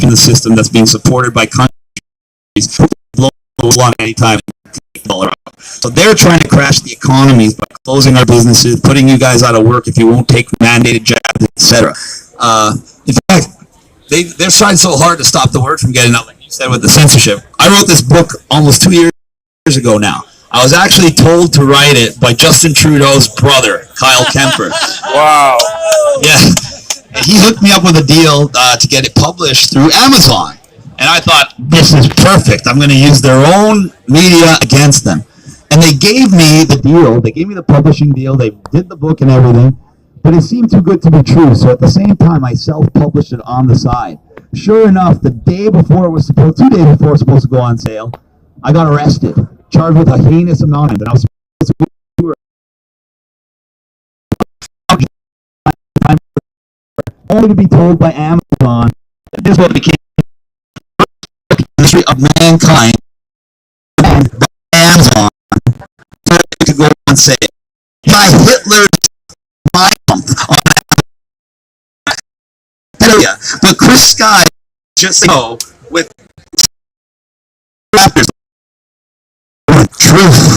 in the system that's being supported by countries who blow along any time. So they're trying to crash the economies by closing our businesses, putting you guys out of work if you won't take mandated jabs, etc. In fact, they're trying so hard to stop the word from getting out, like you said, with the censorship. I wrote this book almost 2 years ago now. I was actually told to write it by Justin Trudeau's brother, Kyle Kemper. Wow. Yeah. And he hooked me up with a deal to get it published through Amazon. And I thought, this is perfect. I'm going to use their own media against them. And they gave me the deal. They gave me the publishing deal. They did the book and everything. But it seemed too good to be true. So at the same time, I self-published it on the side. Sure enough, the day before it was supposed, 2 days before it was supposed to go on sale, I got arrested, charged with a heinous amount. And I was supposed to only to be told by Amazon that this is what became the history of mankind, and by Amazon to go on sale by Hitler's mind on area. But Chris Sky just go with chapters. Truth.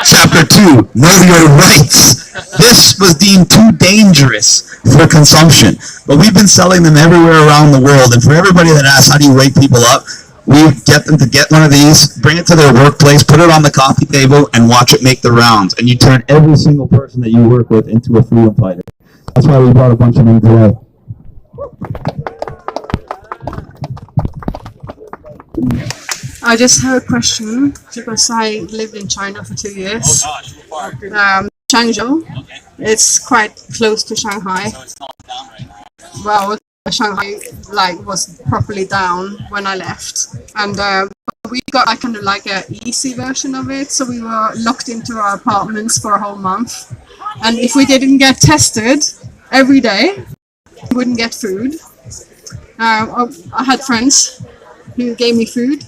Chapter 2, know your rights. This was deemed too dangerous for consumption. But we've been selling them everywhere around the world. And for everybody that asks, how do you wake people up? We get them to get one of these, bring it to their workplace, put it on the coffee table, and watch it make the rounds. And you turn every single person that you work with into a freedom fighter. That's why we brought a bunch of them today. I just have a question because I lived in China for 2 years. Oh gosh, Changzhou. okay. It's quite close to Shanghai. So it's not down right now. Well, Shanghai was properly down when I left, and we got kind of like a easy version of it. So we were locked into our apartments for a whole month, and if we didn't get tested every day, we wouldn't get food. I had friends who gave me food.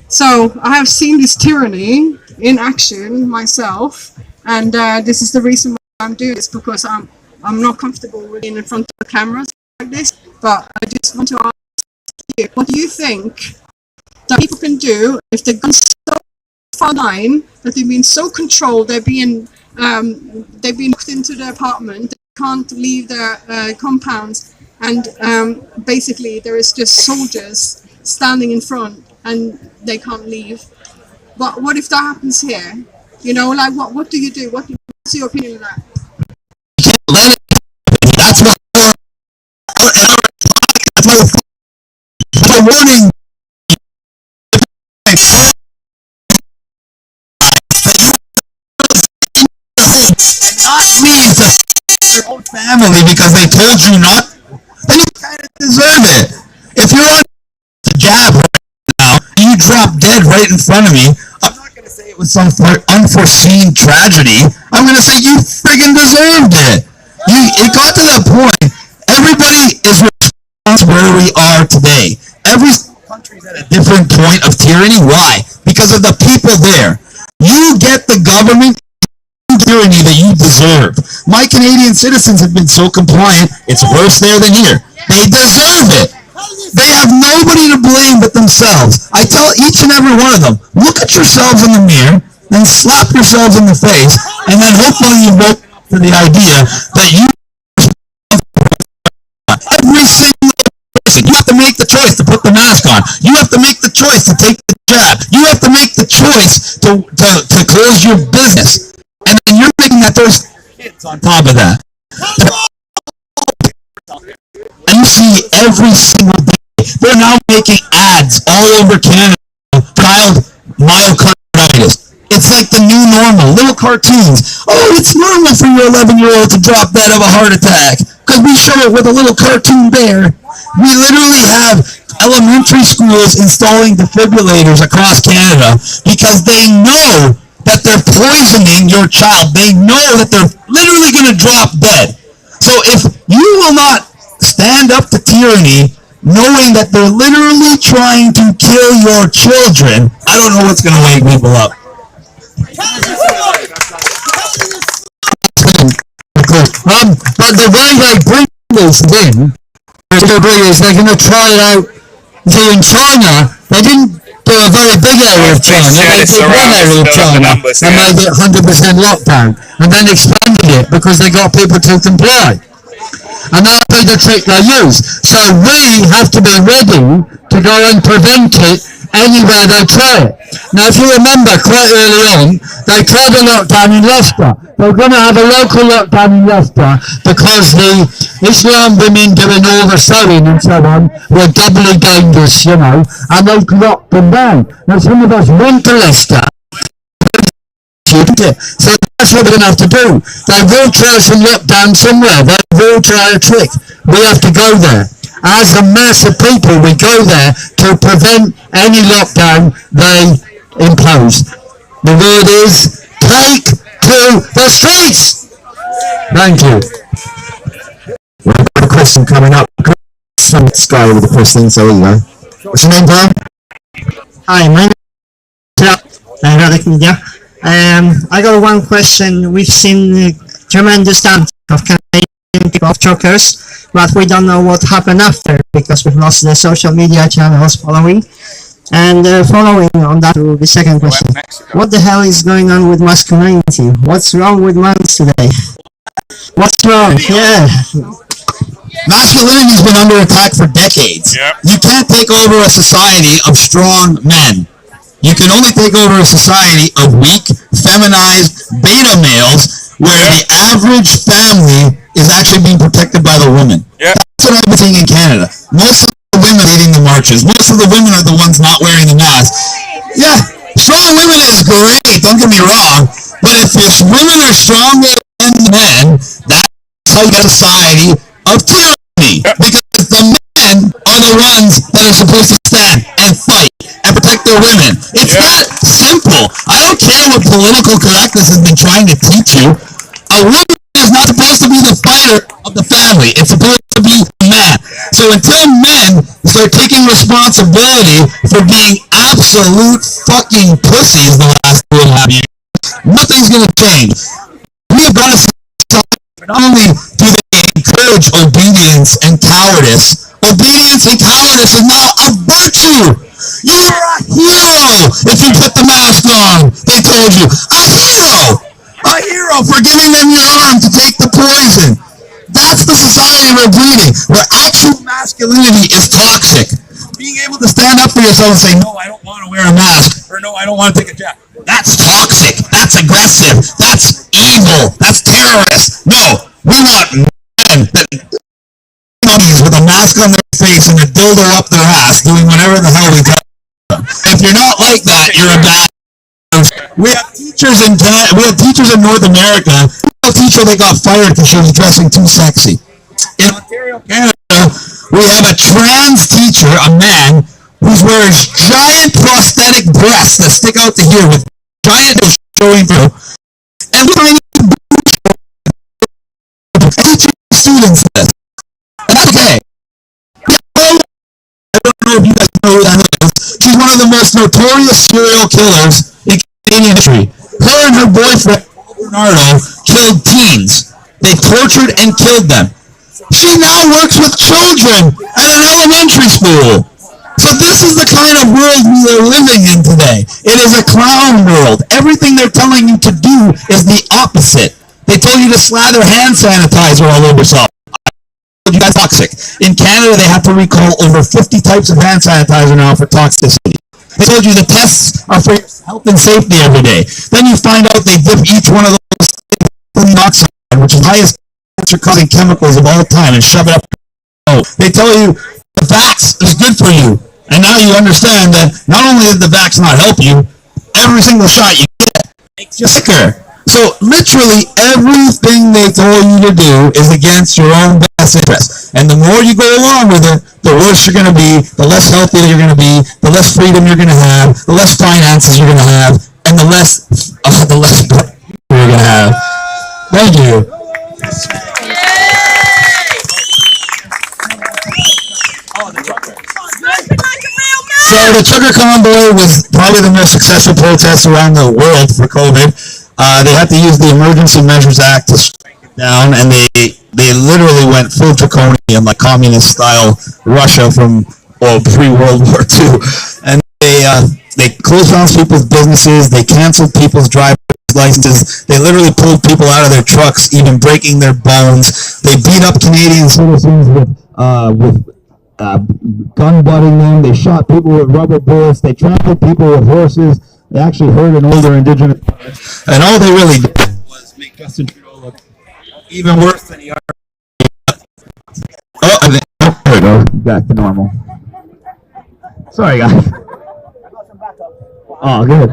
So I have seen this tyranny in action myself, and this is the reason why I'm doing this, because I'm not comfortable with being in front of the cameras like this. But I just want to ask you, what do you think that people can do if they've gone so far line that they've been so controlled, they've been locked into their apartment, they can't leave their compounds, and basically there is just soldiers standing in front and they can't leave. But what if that happens here? You know, like what do you do? What's your opinion of that? That's what the warning. Not leave your own family because they told you not, then you kind of deserve it. If you're on the jab right now, you drop dead right in front of me, I'm not going to say it was some unforeseen tragedy. I'm going to say you friggin' deserved it. It got to that point. Everybody is responsible where we are today. Every country's at a different point of tyranny. Why? Because of the people there. You get the government tyranny that you deserve. My Canadian citizens have been so compliant, it's worse there than here. They deserve it. They have nobody to blame but themselves. I tell each and every one of them, look at yourselves in the mirror, then slap yourselves in the face, and then hopefully you vote for the idea that you every single person, you have to make the choice to put the mask on. You have to make the choice to take the jab. You have to make the choice to close your business. And then you're thinking that there's kids on top of that. And you see every single day, they're now making ads all over Canada for myocarditis. It's like the new normal. Little cartoons. Oh, it's normal for your 11-year-old to drop dead of a heart attack. Because we show it with a little cartoon bear. We literally have elementary schools installing defibrillators across Canada because they know that they're poisoning your child. They know that they're literally going to drop dead. So if you will not stand up to tyranny, knowing that they're literally trying to kill your children, I don't know what's going to wake people up. But the way they bring this in, they're going to try it out See, in China, they didn't do a very big area of China. They did one area of China and made it 100% lockdown, and then expanded it because they got people to comply. And that'll be the trick they use. So we have to be ready to go and prevent it anywhere they try it. Now, if you remember, quite early on, they tried a lockdown in Leicester. They were going to have a local lockdown in Leicester because the Islam women doing all the sewing and so on were doubly dangerous, you know, and they locked them down. Now, some of us went to Leicester. So that's what we're going to have to do. They will try some lockdown somewhere. They will try a trick. We have to go there. As a mass of people, we go there to prevent any lockdown they impose. The word is, take to the streets! Thank you. Well, I've got a question coming up. From this guy with the first thing, so you know. What's your name, bro? Hi, my name is Radek Media. I got one question. We've seen tremendous amount of Canadian people of truckers, but we don't know what happened after because we've lost the social media channels following. And following on that to the second question, what the hell is going on with masculinity? What's wrong with men today? What's wrong? Yeah. Masculinity has been under attack for decades. You can't take over a society of strong men. You can only take over a society of weak, feminized beta males where the average family is actually being protected by the women. That's what I've been seeing in Canada. Most of the women leading the marches. Most of the women are the ones not wearing the mask. Yeah, strong women is great, don't get me wrong, but if women are stronger than men, that's how you get a society of tyranny. Because the men are the ones that are supposed to stand and fight and protect their women. It's that simple. I don't care what political correctness has been trying to teach you. A woman is not supposed to be the fighter of the family. It's supposed to be a man. So until men start taking responsibility for being absolute fucking pussies the last 2.5 years, nothing's going to change. We have got to stop. Not only do they encourage obedience and cowardice, obedience and cowardice is now a virtue. You're a hero if you put the mask on, they told you. A hero! A hero for giving them your arm to take the poison. That's the society we're breeding, where actual masculinity is toxic. Being able to stand up for yourself and say, no, I don't want to wear a mask, or no, I don't want to take a jab. That's toxic. That's aggressive. That's evil. That's terrorist. No, we want men that with a mask on their face and a dildo up their ass doing whatever the hell we tell them. If you're not like that, you're a bad person. We have teachers in North America. A teacher that got fired because she was dressing too sexy. In Ontario, Canada, we have a trans teacher, a man, who wears giant prosthetic breasts that stick out to here with giant showing through. And we're teaching students this. And that's okay. I don't know if you guys know who that is. She's one of the most notorious serial killers in Canadian history. Her and her boyfriend, Parental, killed teens. They tortured and killed them. She now works with children at an elementary school. So this is the kind of world we are living in today. It is a clown world. Everything they're telling you to do is the opposite. They told you to slather hand sanitizer all over yourself. You guys toxic. In Canada, they have to recall over 50 types of hand sanitizer now for toxicity. They told you the tests are for your health and safety every day. Then you find out they dip each one of those in oxide, which is the highest cancer-causing chemicals of all time, and shove it up. They tell you the vax is good for you, and now you understand that not only did the vax not help you, every single shot you get makes you sicker. So literally everything they told you to do is against your own best interest. And the more you go along with it, the worse you're going to be, the less healthy you're going to be, the less freedom you're going to have, the less finances you're going to have, and the less you're going to have. Thank you. So the Trucker Convoy was probably the most successful protest around the world for COVID. They had to use the Emergency Measures Act to strike it down, and they literally went full draconian, like communist-style Russia from or pre-World War II, and they closed down people's businesses, they canceled people's driver's licenses, they literally pulled people out of their trucks, even breaking their bones. They beat up Canadian citizens with gun butting them. They shot people with rubber bullets. They trampled people with horses. They actually hurt an older Indigenous person. And all they really did was make Justin Trudeau look even worse than he already. There we go. Back to normal. Sorry, guys. Oh, good.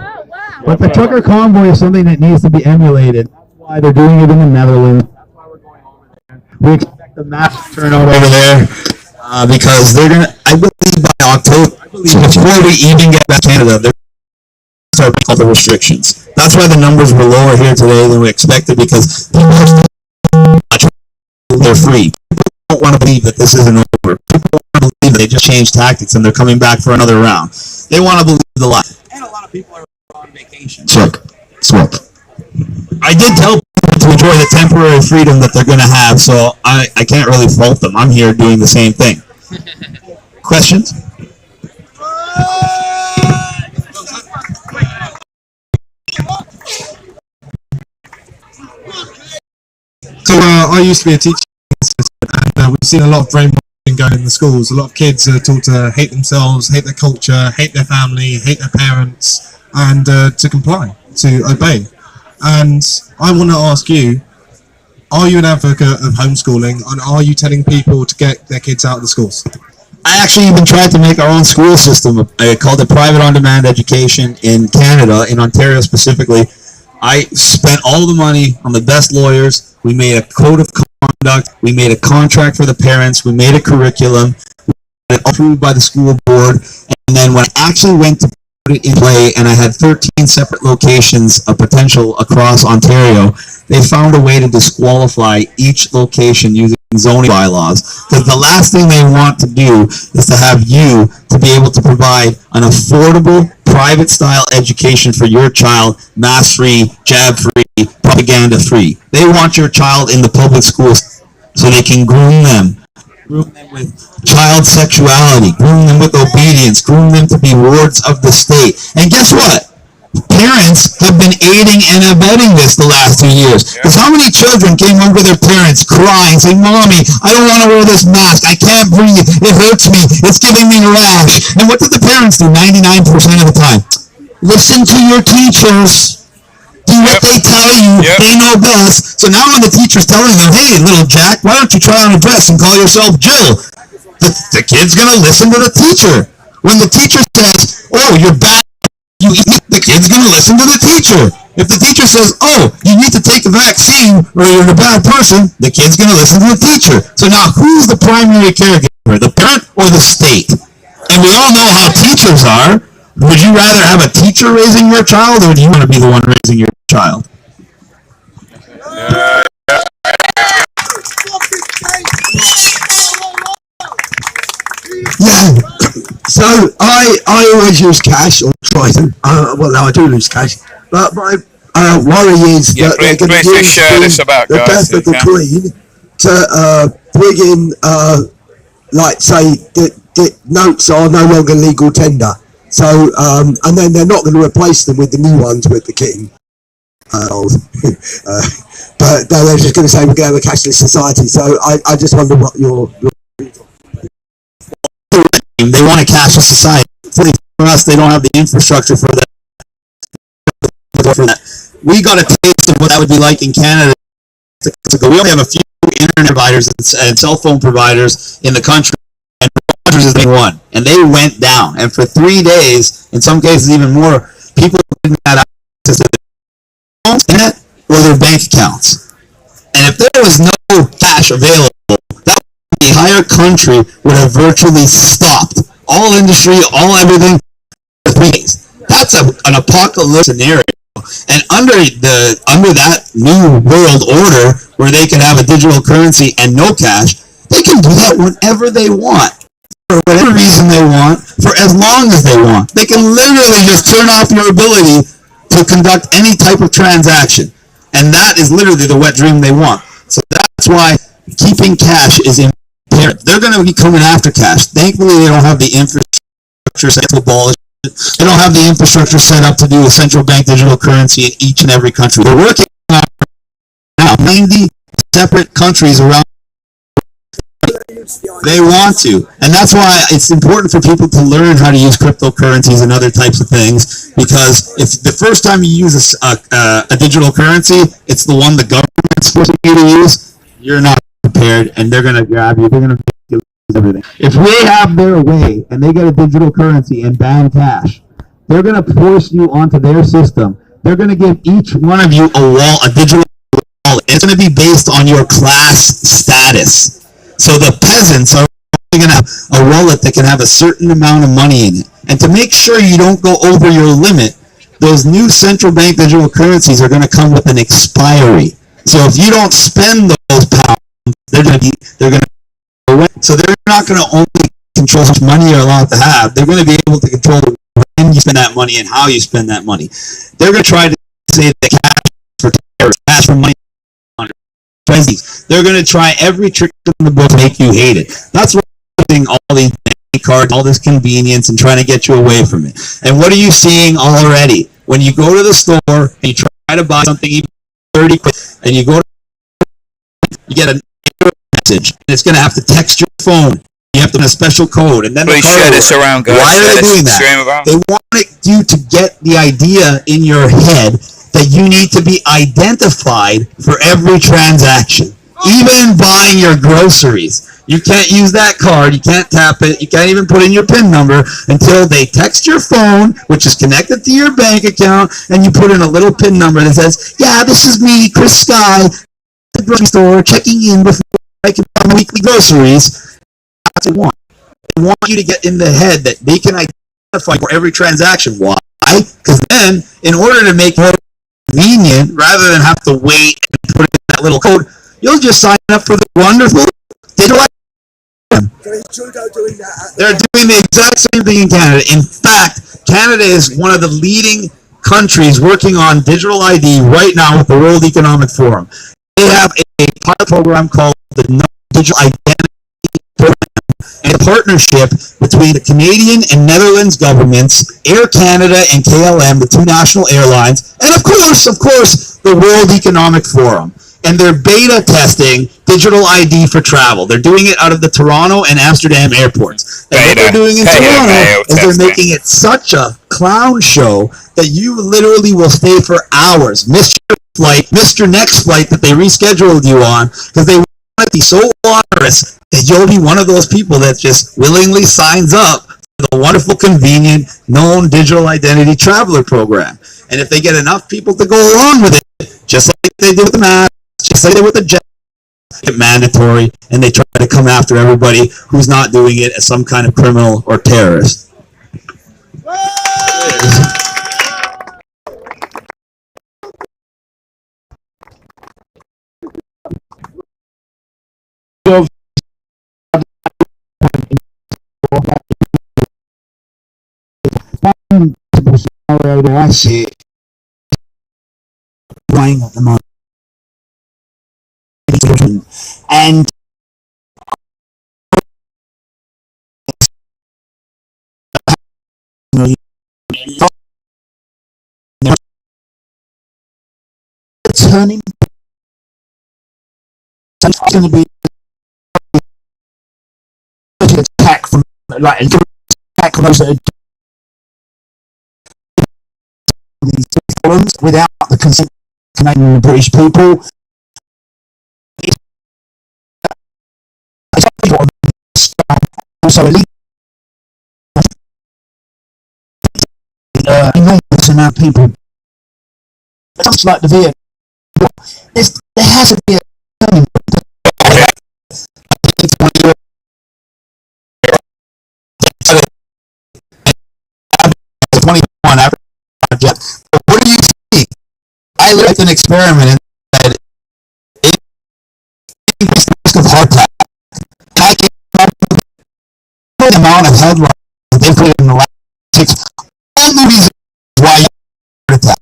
But the trucker convoy is something that needs to be emulated. That's why they're doing it in the Netherlands. That's why we're going over there. We expect a massive turnout over there because they're gonna. I believe by October, before we even get back to Canada, they're gonna start making all the restrictions. That's why the numbers were lower here today than we expected, because people they're free. People don't want to believe that this isn't over. People don't want to believe that they just changed tactics and they're coming back for another round. They want to believe the lie. And a lot of people are on vacation. Swap. I did tell people to enjoy the temporary freedom that they're going to have, so I can't really fault them. I'm here doing the same thing. Questions? So I used to be a teacher, and we've seen a lot of brainwashing going in the schools. A lot of kids are taught to hate themselves, hate their culture, hate their family, hate their parents, and to comply, to obey. And I want to ask you, are you an advocate of homeschooling, and are you telling people to get their kids out of the schools? I actually even tried to make our own school system. I called it private on-demand education in Canada, in Ontario specifically. I spent all the money on the best lawyers. We made a code of conduct. We made a contract for the parents. We made a curriculum. We had it approved by the school board. And then when I actually went to put it in play, and I had 13 separate locations of potential across Ontario, they found a way to disqualify each location using zoning bylaws. Because the last thing they want to do is to have you to be able to provide an affordable, private-style education for your child, mask-free, jab-free, propaganda-free. They want your child in the public schools so they can groom them with child sexuality, groom them with obedience, groom them to be wards of the state. And guess what? Parents have been aiding and abetting this the last 2 years. Because how many children came home to their parents crying, saying, "Mommy, I don't want to wear this mask. I can't breathe. It hurts me. It's giving me a rash." And what did the parents do 99% of the time? Listen to your teachers. Do what they tell you. They know best. So now when the teacher's telling them, "Hey, little Jack, why don't you try on a dress and call yourself Jill?" The kid's going to listen to the teacher. When the teacher says, "Oh, you're bad, you eat," the kid's going to listen to the teacher. If the teacher says, "Oh, you need to take a vaccine or you're a bad person," the kid's going to listen to the teacher. So now who's the primary caregiver, the parent or the state? And we all know how teachers are. Would you rather have a teacher raising your child, or do you want to be the one raising your child? Yeah, so I always use cash, or try to. Well, now I do lose cash, but my worry is that they're going to use the death of the Queen to bring in, like, say, the notes are no longer legal tender. So, and then they're not going to replace them with the new ones with the King. But they're just going to say we're going to have a cashless society. So I just wonder what your They want a cashless society. For us, they don't have the infrastructure for that. We got a taste of what that would be like in Canada. We only have a few internet providers and cell phone providers in the country, and Rogers is the one. And they went down. And for 3 days, in some cases even more, people didn't have access to their internet or their bank accounts. And if there was no cash available, the entire country would have virtually stopped. All industry, all everything, for 3 days. That's an apocalypse scenario. And under that new world order, where they can have a digital currency and no cash, they can do that whenever they want, for whatever reason they want, for as long as they want. They can literally just turn off your ability to conduct any type of transaction. And that is literally the wet dream they want. So that's why keeping cash is imperative they're going to be coming after cash. Thankfully, they don't have the infrastructure set to abolish it. They don't have the infrastructure set up to do a central bank digital currency in each and every country. They're working on now 90 separate countries around. They want to, and that's why it's important for people to learn how to use cryptocurrencies and other types of things, because if the first time you use a digital currency, it's the one the government's forcing you to use, you're not prepared, and they're going to grab you, they're going to make you lose everything. If they have their way, and they get a digital currency and ban cash, they're going to force you onto their system. They're going to give each one of you a digital wallet. It's going to be based on your class status. So the peasants are going to have a wallet that can have a certain amount of money in it. And to make sure you don't go over your limit, those new central bank digital currencies are going to come with an expiry. So if you don't spend those pounds, they're going to go away. So they're not going to only control how much money you're allowed to have. They're going to be able to control when you spend that money and how you spend that money. They're going to try to say that cash for terrorists, cash for money. They're going to try every trick in the book to make you hate it. That's why they're doing all these cards, all this convenience, and trying to get you away from it. And what are you seeing already? When you go to the store and you try to buy something even 30 quid, and you go to, you get a message, and it's going to have to text your phone. You have to have a special code, and then please share this around, guys. Why are they doing that? They want you to get the idea in your head that you need to be identified for every transaction, even buying your groceries. You can't use that card, you can't tap it, you can't even put in your PIN number until they text your phone, which is connected to your bank account, and you put in a little PIN number that says, yeah, this is me, Chris Sky, at the grocery store, checking in before I can buy my weekly groceries. That's what they want. They want you to get in the head that they can identify for every transaction. Why? Because then, in order to make it convenient, rather than have to wait and put in that little code, you'll just sign up for the wonderful digital ID. They're doing the exact same thing in Canada. In fact, Canada is one of the leading countries working on digital ID right now with the World Economic Forum. They have a pilot program called the Digital Identity Program, and a partnership between the Canadian and Netherlands governments, Air Canada and KLM, the two national airlines, and of course, the World Economic Forum. And they're beta testing digital ID for travel. They're doing it out of the Toronto and Amsterdam airports. And what they're doing in Toronto is they're making it such a clown show that you literally will stay for hours, miss your flight, miss your next flight that they rescheduled you on, because they want it to be so onerous that you'll be one of those people that just willingly signs up for the wonderful, convenient, known digital identity traveler program. And if they get enough people to go along with it, just like they did with the mask, just like they did with the jet, it's mandatory, and they try to come after everybody who's not doing it as some kind of criminal or terrorist. Scenario that I see playing at the moment, and turning it's going to be an attack from like an attack from those that are these forums without the consent of Canadian and British people. Also, at least enormous amount of people. Something like the Vietnam War, there has to be a turning point. 21 average. But what do you see? I looked at an experiment and said it increased the risk of heart attack. And I came up with the amount of headlines that they put in the last 6. All the reasons why you have a heart attack.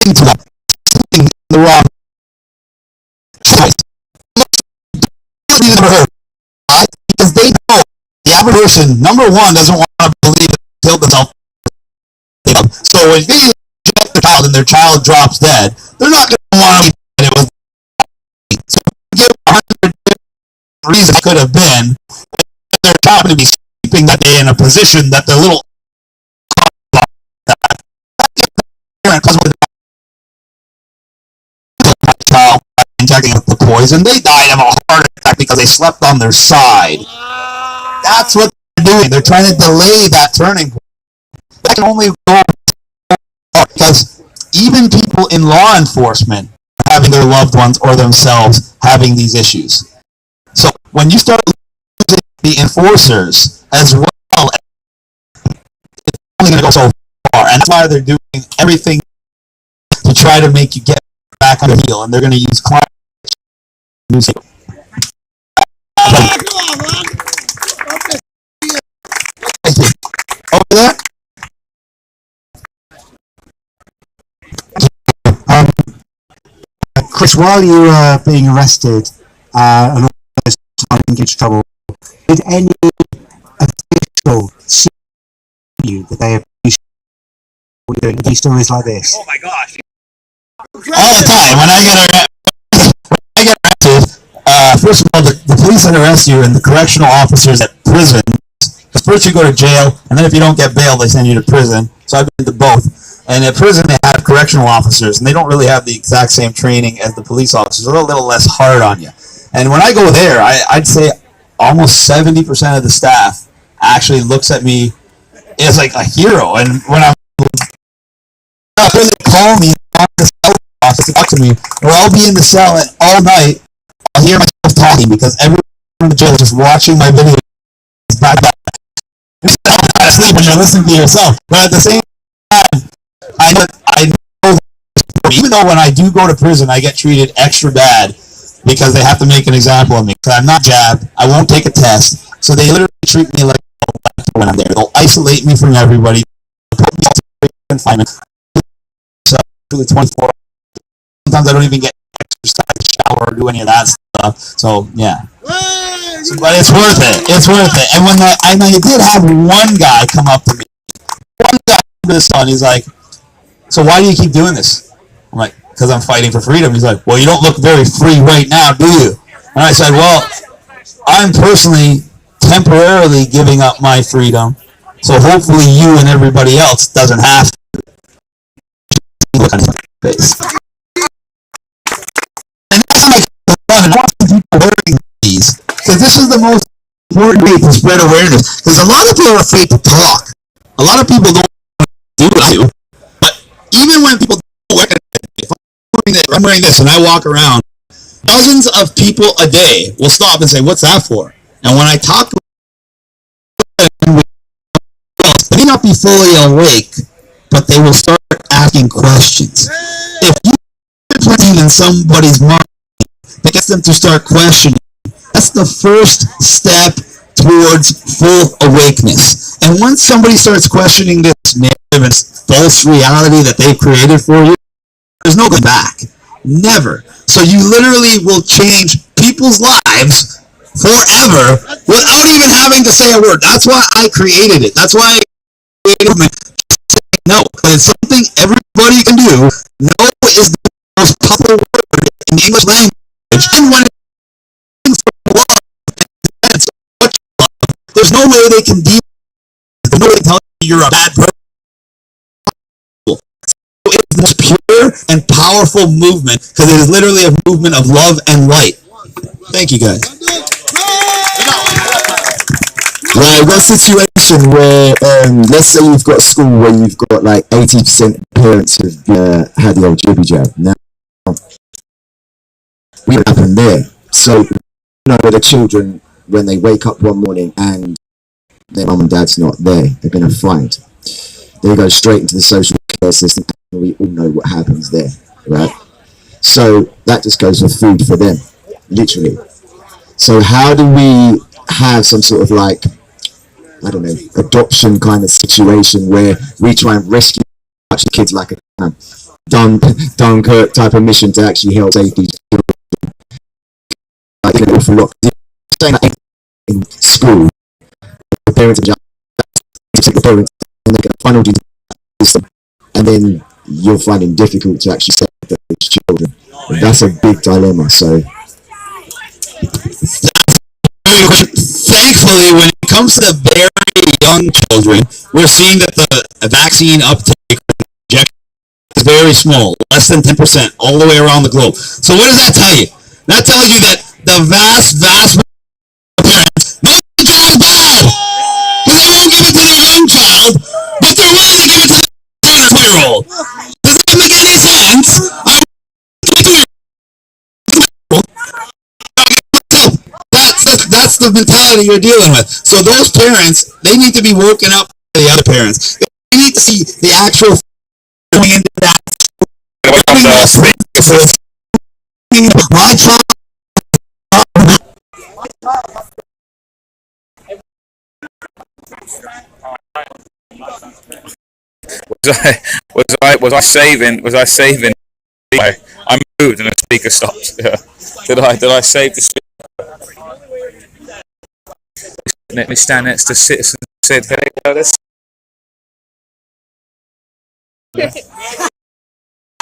Into that. Something in the wrong choice. You've never heard. average person, number one, doesn't want to believe it, killed themselves. So when they inject their child and their child drops dead, they're not going to want to believe that it was. So give 100 reasons it could have been. Their child going to be sleeping that day in a position that their little child injecting with the poison, they died of a heart attack because they slept on their side. That's what they're doing. They're trying to delay that turning point. That can only go because even people in law enforcement are having their loved ones or themselves having these issues. So when you start losing the enforcers as well, it's only going to go so far. And that's why they're doing everything to try to make you get back on the heel. And they're going to use climate music. Thank you. Over there? Chris, while you were being arrested and all those time in huge trouble, did any official see you that they appreciate what you're doing? Do stories like this? Oh my gosh. All the time. When I get arrested, first of all, the police that arrest you and the correctional officers at prison, because first you go to jail, and then if you don't get bail, they send you to prison. So I've been to both. And at prison, they have correctional officers, and they don't really have the exact same training as the police officers. They're a little less hard on you. And when I go there, I'd say almost 70% of the staff actually looks at me as like a hero. And when I'm they call me on the cell office to talk to me, or I'll be in the cell all night, I'll hear myself talking because everyone in the jail is just watching my video. Back. You're not asleep when you're listening to yourself. But at the same time, I know even though when I do go to prison, I get treated extra bad because they have to make an example of me. Because I'm not jabbed, I won't take a test, so they literally treat me like when I'm there. They'll isolate me from everybody, put me in confinement. So 24. Sometimes I don't even get exercise, shower, or do any of that stuff. So yeah. But it's worth it. It's worth it. And when I did have one guy come up to me, one guy to the sun, he's like, "So why do you keep doing this?" I'm like, "Because I'm fighting for freedom." He's like, "Well, you don't look very free right now, do you?" And I said, "Well, I'm personally temporarily giving up my freedom, so hopefully you and everybody else doesn't have to." Look on his face. And that's like fun. And I want some people wearing these because this is the most important way to spread awareness. Because a lot of people are afraid to talk. A lot of people don't do what I do. Even when people don't wear it, if I'm wearing this and I walk around, dozens of people a day will stop and say, "What's that for?" And when I talk to them, they may not be fully awake, but they will start asking questions. If you put something in somebody's mind that gets them to start questioning, that's the first step towards full awakeness. And once somebody starts questioning this narrative and false reality that they've created for you, there's no going back. Never. So you literally will change people's lives forever without even having to say a word. That's why I created it. That's why I created it. No, it's something everybody can do. No is the most popular word in the English language. And when there's no way they can deal. There's no way to tell you you're a bad person. It's the most pure and powerful movement because it is literally a movement of love and light. Thank you, guys. Right, what situation where, let's say you've got a school where you've got like 80% of parents have had the old jibby jab. Now, what happened there? So, you know, where the children, when they wake up one morning and their mum and dad's not there, they're going to fight. They go straight into the social care system, and we all know what happens there, right? So that just goes with food for them, literally. So how do we have some sort of like, I don't know, adoption kind of situation where we try and rescue the kids like a Dunkirk type of mission to actually help save these children? Like, an awful lot in school, parents and make a final decision, and then you'll find it difficult to actually save those children. And that's a big dilemma. So, thankfully, when it comes to very young children, we're seeing that the vaccine uptake is very small, less than 10%, all the way around the globe. So what does that tell you? That tells you that the vast parents know the jab is bad, because they won't give it to their young child, but they're willing to give it to the 2-year-old. Does that make any sense? That's the mentality you're dealing with. So those parents, they need to be woken up by the other parents. They need to see the actual coming into that. My child. Was I saving? I moved and the speaker stopped. Yeah. Did I save the speaker? Let me stand next to Citizen said, "Hey, this." Yeah.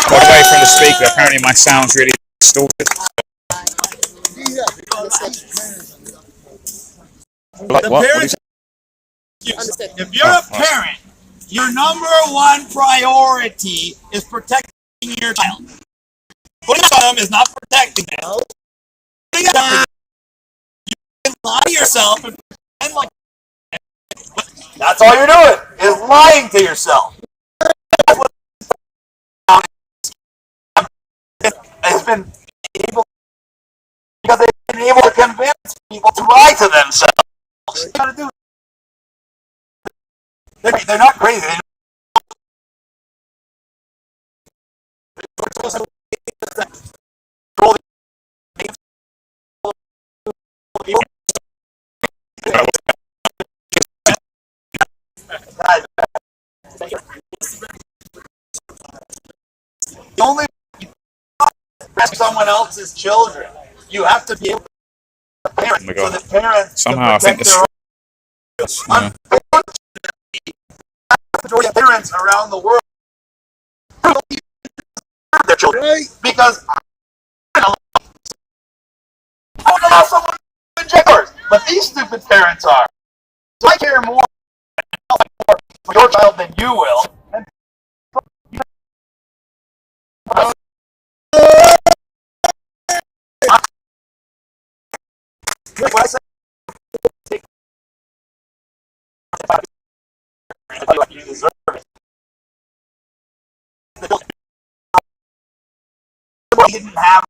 Got away from the speaker. Apparently, my sound's really distorted. Like what? If you're a parent, your number one priority is protecting your child. Putting on them is not protecting them. You can lie to yourself and pretend like that's all you're doing is lying to yourself. Has been able because they've been able to convince people to lie to themselves. They gotta do. They're not crazy. The only someone else's children, you have to be able to parent so that parents somehow I think the majority of parents around the world their children because I don't allow someone to inject yours, but these stupid parents are. So I care more for your child than you will. What I say, you deserve it. He didn't have.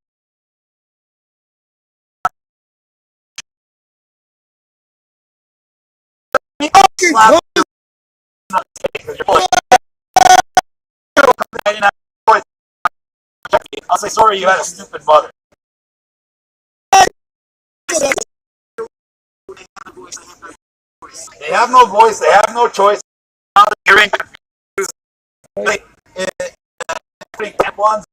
I'll say sorry. You had a stupid mother. They have no voice. They have no choice. Hearing tampons,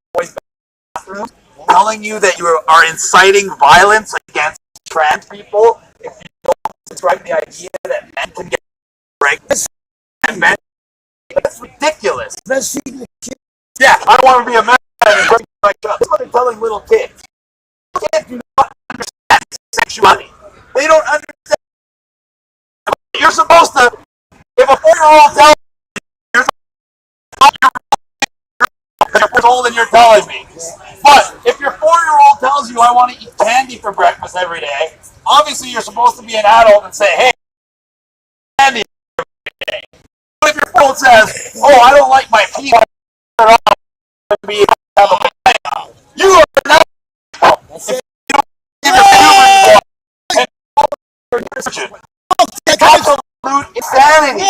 telling you that you are inciting violence against trans people. If you don't subscribe the idea that men can get pregnant, and men, that's ridiculous. Yeah, I don't want to be a man and bring my child. That's what they're telling little kids. Kids do not understand sexuality. They don't understand. You're supposed to, if a 4-year-old tells you, you're old and you're telling me. But if your 4-year-old tells you, I want to eat candy for breakfast every day, obviously you're supposed to be an adult and say, hey, candy every day. But if your 4-year-old says, oh, I don't like my peanut at all, you are not. If you don't give your absolute insanity.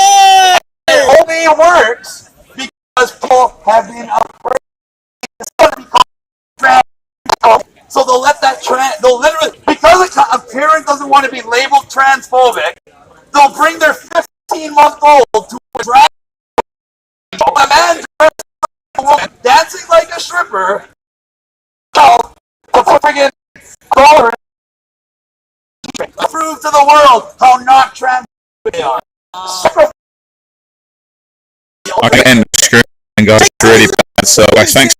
It only works because people have been afraid. It's going to be called so they'll let that they'll literally, because a parent doesn't want to be labeled transphobic, they'll bring their 15-month-old to a drag a man dressed like a woman dancing like a stripper. So, friggin' prove to the world how not trans they are. I'm going to end the screen, guys. It's really bad. So, guys, thanks.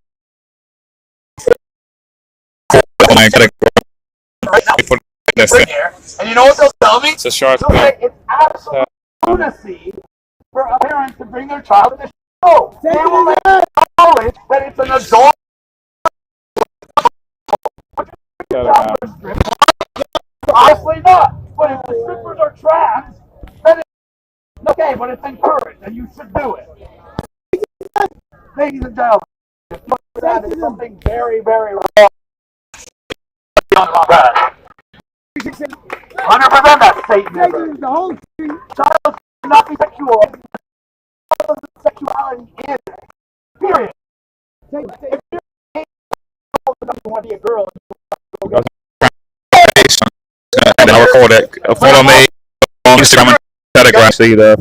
And you know what they'll tell me? It's a sharp. They'll say it's absolute lunacy for a parent to bring their child to the show. They will acknowledge that it's an adult. Obviously not. But if the strippers are trans, then it's okay, but it's encouraged and you should do it. Ladies and gentlemen, that is something very, very wrong. 100% that's Satanism. Child should not be sexual. Sexuality is. Period. If you're want to be a girl, And I'll record it. Follow me on Instagram and Telegram. See you there.